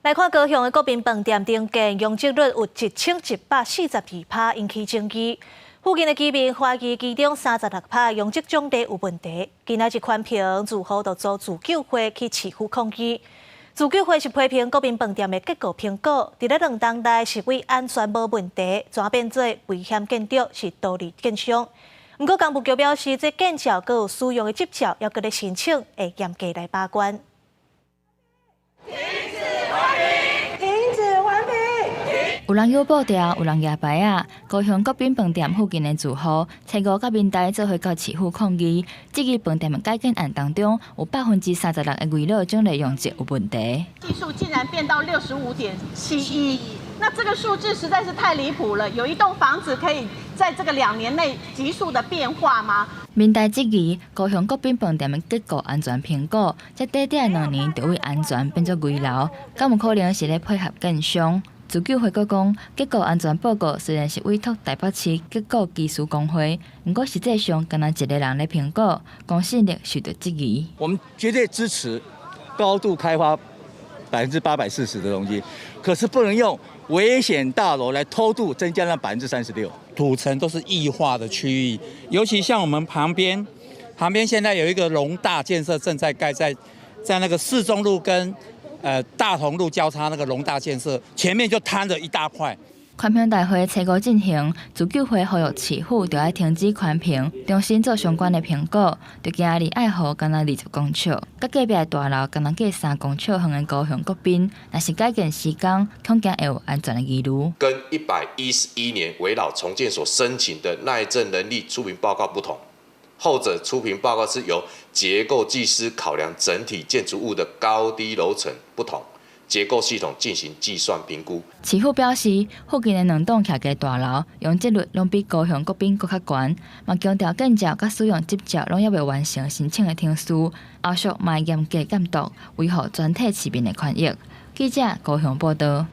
来看高雄的国民饭店顶建容积率有1142%，引起争议。附近的居民怀疑其中36%容积总地有问题。今仔日宽屏住户就组自救会去市府抗议。自救会是批评国民饭店的结构评估，伫咧2档内是为安全无问题，转变做危险建筑是独立建商。不过，工务局表示，这建照佮有使用的执照要佮咧申请，会严格来把关。 有人摇布条，有人举牌啊！高雄国宾饭店附近的住户，初五甲民代做伙到市府抗议，质疑饭店的改建案当中有36%的围绕种类用值有问题。技术竟然变到65.71，那这个数字实在是太离谱了。有一栋房子可以在这个2年内急速的变化吗？ 民代质疑高雄国宾饭店的结构安全评估，才短短2年就为安全变作危楼，敢有可能是咧配合建商？自救会阁讲，结构安全报告虽然是委托台北市结构技术工会，不过实际上敢若一个人咧评估，公信力受到质疑。我们绝对支持高度开发840%的东西，可是不能用危险大楼来偷渡增加那36%。土层都是异化的区域，尤其像我们旁边现在有一个龙大建设正在盖在那个市中路跟大同路交叉那个龙大建设前面就摊着一大块。宽屏大会初五进行，自救会呼吁市府就要停止宽屏，重新做相关的评估。就今日爱河敢若20公尺，甲隔壁的大楼敢若计3公尺远的高雄国宾，若是改建施工，恐惊会有安全的疑虑。跟111年围绕重建所申请的耐震能力出评报告不同，后者出评报告是由结构技师考量整体建筑物的高低楼层不同。 结构系统进行计算评估。市府表示，附近的2栋徛家大楼容积率拢比高雄国宾较悬，嘛强调建照甲使用执照拢还未完成申请的厅书，后续嘛严格监督，维护全体市民的权益。记者高雄报道。